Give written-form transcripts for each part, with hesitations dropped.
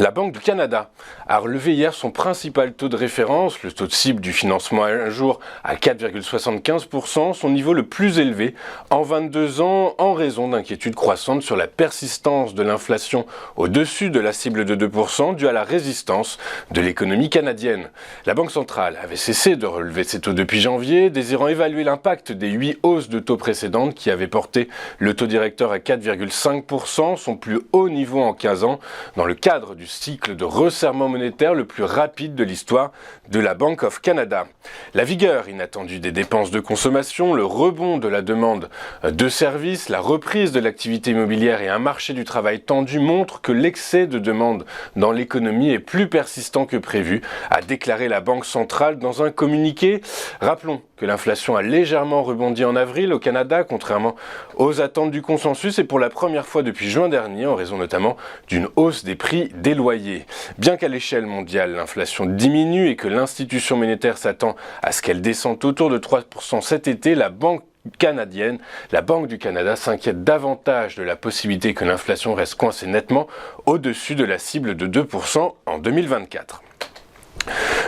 La Banque du Canada a relevé hier son principal taux de référence, le taux de cible du financement à un jour à 4,75%, son niveau le plus élevé en 22 ans en raison d'inquiétudes croissantes sur la persistance de l'inflation au-dessus de la cible de 2% due à la résistance de l'économie canadienne. La Banque centrale avait cessé de relever ses taux depuis janvier, désirant évaluer l'impact des 8 hausses de taux précédentes qui avaient porté le taux directeur à 4,5%, son plus haut niveau en 15 ans, dans le cadre du cycle de resserrement monétaire le plus rapide de l'histoire de la Bank of Canada. La vigueur inattendue des dépenses de consommation, le rebond de la demande de services, la reprise de l'activité immobilière et un marché du travail tendu montrent que l'excès de demande dans l'économie est plus persistant que prévu, a déclaré la Banque centrale dans un communiqué. Rappelons que l'inflation a légèrement rebondi en avril au Canada, contrairement aux attentes du consensus, et pour la première fois depuis juin dernier, en raison notamment d'une hausse des prix des loyers. Bien qu'à l'échelle mondiale, l'inflation diminue et que l'institution monétaire s'attend à ce qu'elle descende autour de 3% cet été, la Banque du Canada s'inquiète davantage de la possibilité que l'inflation reste coincée nettement au-dessus de la cible de 2% en 2024.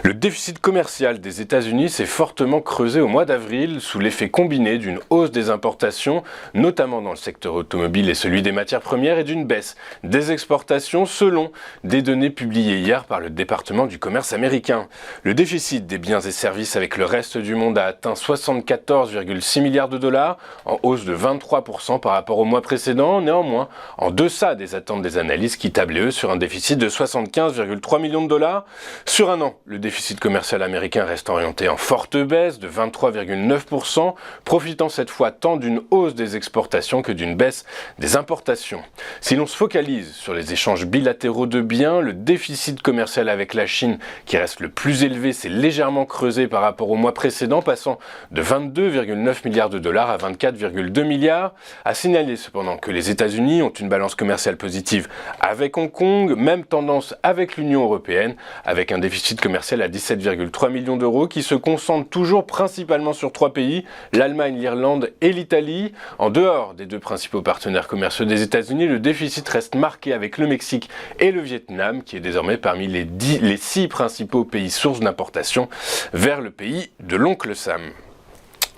Le déficit commercial des États-Unis s'est fortement creusé au mois d'avril sous l'effet combiné d'une hausse des importations, notamment dans le secteur automobile et celui des matières premières, et d'une baisse des exportations selon des données publiées hier par le département du commerce américain. Le déficit des biens et services avec le reste du monde a atteint 74,6 milliards de dollars, en hausse de 23% par rapport au mois précédent, néanmoins en deçà des attentes des analystes qui tablaient eux sur un déficit de 75,3 millions de dollars. Sur un an, le déficit commercial américain reste orienté en forte baisse de 23,9%, profitant cette fois tant d'une hausse des exportations que d'une baisse des importations. Si l'on se focalise sur les échanges bilatéraux de biens, le déficit commercial avec la Chine, qui reste le plus élevé, s'est légèrement creusé par rapport au mois précédent, passant de 22,9 milliards de dollars à 24,2 milliards. À signaler cependant que les États-Unis ont une balance commerciale positive avec Hong Kong, même tendance avec l'Union européenne, avec un déficit commercial à 17,3 millions d'euros qui se concentre toujours principalement sur 3 pays, l'Allemagne, l'Irlande et l'Italie. En dehors des 2 principaux partenaires commerciaux des États-Unis, le déficit reste marqué avec le Mexique et le Vietnam, qui est désormais parmi les 6 principaux pays sources d'importation vers le pays de l'oncle Sam.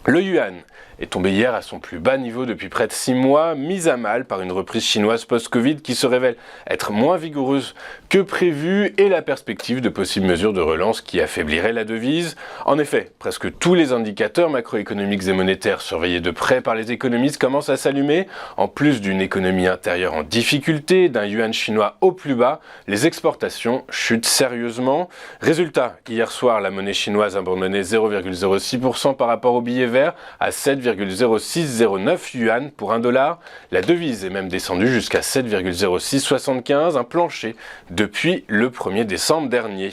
Le yuan est tombé hier à son plus bas niveau depuis près de 6 mois, mise à mal par une reprise chinoise post-Covid qui se révèle être moins vigoureuse que prévu et la perspective de possibles mesures de relance qui affaibliraient la devise. En effet, presque tous les indicateurs macroéconomiques et monétaires surveillés de près par les économistes commencent à s'allumer. En plus d'une économie intérieure en difficulté, d'un yuan chinois au plus bas, les exportations chutent sérieusement. Résultat, hier soir, la monnaie chinoise abandonnait 0,06% par rapport au billet vert à 7,0609 yuan pour 1 dollar. La devise est même descendue jusqu'à 7,0675, un plancher depuis le 1er décembre dernier.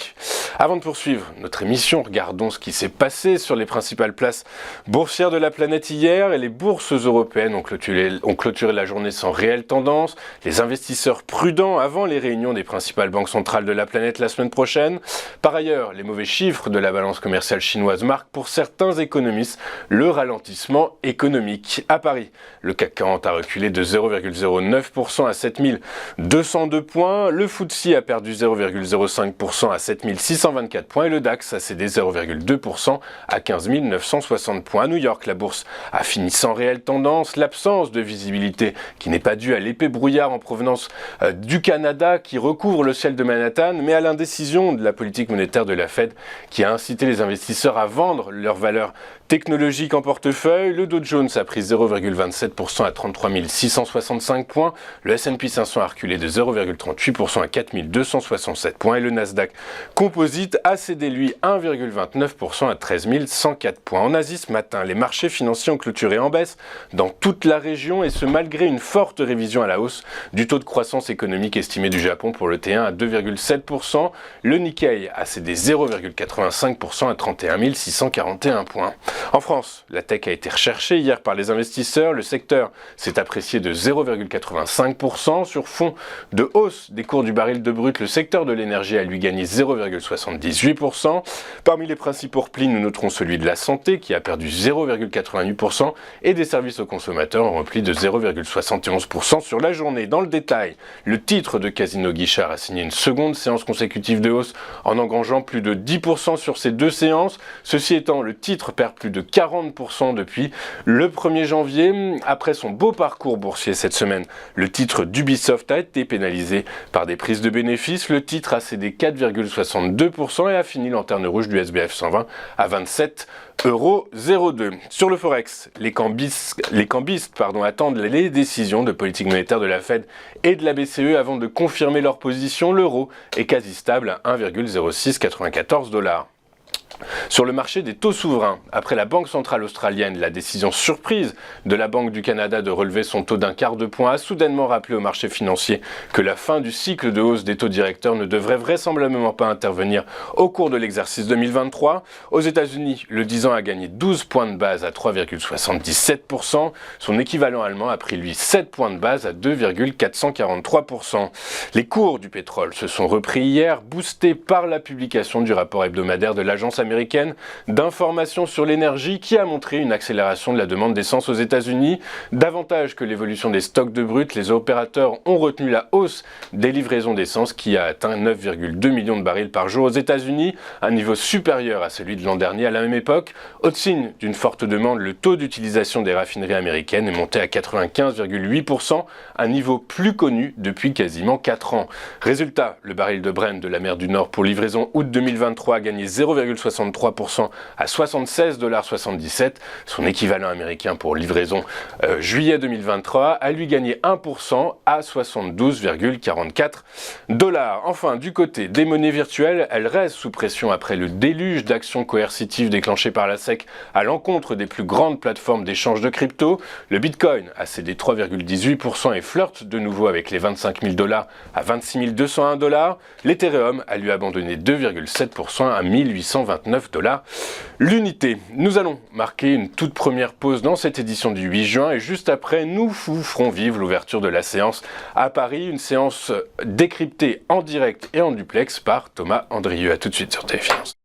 Avant de poursuivre notre émission, regardons ce qui s'est passé sur les principales places boursières de la planète hier. Et les bourses européennes ont clôturé la journée sans réelle tendance. Les investisseurs prudents avant les réunions des principales banques centrales de la planète la semaine prochaine. Par ailleurs, les mauvais chiffres de la balance commerciale chinoise marquent pour certains économistes le ralentissement économique. À Paris, le CAC 40 a reculé de 0,09% à 7202 points. Le FTSE a perdu 0,05% à 7624 points et le DAX a cédé 0,2% à 15 960 points. À New York, la bourse a fini sans réelle tendance. L'absence de visibilité qui n'est pas due à l'épais brouillard en provenance du Canada qui recouvre le ciel de Manhattan, mais à l'indécision de la politique monétaire de la Fed qui a incité les investisseurs à vendre leurs valeurs technologiques en portefeuille. Le Dow Jones a pris 0,27% à 33 665 points. Le S&P 500 a reculé de 0,38% à 4 267 points. Et le Nasdaq Composite a cédé, lui, 1,29% à 13 104 points. En Asie, ce matin, les marchés financiers ont clôturé en baisse dans toute la région et ce malgré une forte révision à la hausse du taux de croissance économique estimé du Japon pour le T1 à 2,7%. Le Nikkei a cédé 0,85% à 31 641 points. En France, force. La tech a été recherchée hier par les investisseurs. Le secteur s'est apprécié de 0,85% sur fond de hausse des cours du baril de brut. Le secteur de l'énergie a lui gagné 0,78%. Parmi les principaux replis, nous noterons celui de la santé qui a perdu 0,88% et des services aux consommateurs en repli de 0,71% sur la journée. Dans le détail, le titre de Casino Guichard a signé une seconde séance consécutive de hausse en engrangeant plus de 10% sur ces deux séances. Ceci étant, le titre perd plus de 40% depuis le 1er janvier. Après son beau parcours boursier cette semaine, le titre d'Ubisoft a été pénalisé par des prises de bénéfices. Le titre a cédé 4,62% et a fini lanterne rouge du SBF 120 à 27,02 €. Sur le Forex, les cambistes attendent les décisions de politique monétaire de la Fed et de la BCE avant de confirmer leur position. L'euro est quasi stable à 1,0694 $. Sur le marché des taux souverains, après la Banque centrale australienne, la décision surprise de la Banque du Canada de relever son taux d'1/4 de point a soudainement rappelé aux marchés financiers que la fin du cycle de hausse des taux directeurs ne devrait vraisemblablement pas intervenir au cours de l'exercice 2023. Aux États-Unis, le 10 ans a gagné 12 points de base à 3,77%. Son équivalent allemand a pris lui 7 points de base à 2,443%. Les cours du pétrole se sont repris hier, boostés par la publication du rapport hebdomadaire de l'agence américaine d'information sur l'énergie qui a montré une accélération de la demande d'essence aux États-Unis. Davantage que l'évolution des stocks de brut, les opérateurs ont retenu la hausse des livraisons d'essence qui a atteint 9,2 millions de barils par jour aux États-Unis, un niveau supérieur à celui de l'an dernier à la même époque. Autre signe d'une forte demande, le taux d'utilisation des raffineries américaines est monté à 95,8%, un niveau plus connu depuis quasiment 4 ans. Résultat, le baril de Brent de la mer du Nord pour livraison août 2023 a gagné 0,63% à 76,77 $. Son équivalent américain pour livraison juillet 2023 a lui gagné 1% à 72,44 $. Enfin, du côté des monnaies virtuelles, elles restent sous pression après le déluge d'actions coercitives déclenchées par la SEC à l'encontre des plus grandes plateformes d'échange de crypto. Le Bitcoin a cédé 3,18% et flirte de nouveau avec les 25 000 $ à 26 201 $. L'Ethereum a lui abandonné 2,7% à 1829 $ l'unité. Nous allons marquer une toute première pause dans cette édition du 8 juin et juste après, nous vous ferons vivre l'ouverture de la séance à Paris, une séance décryptée en direct et en duplex par Thomas Andrieux. A tout de suite sur TF Finance.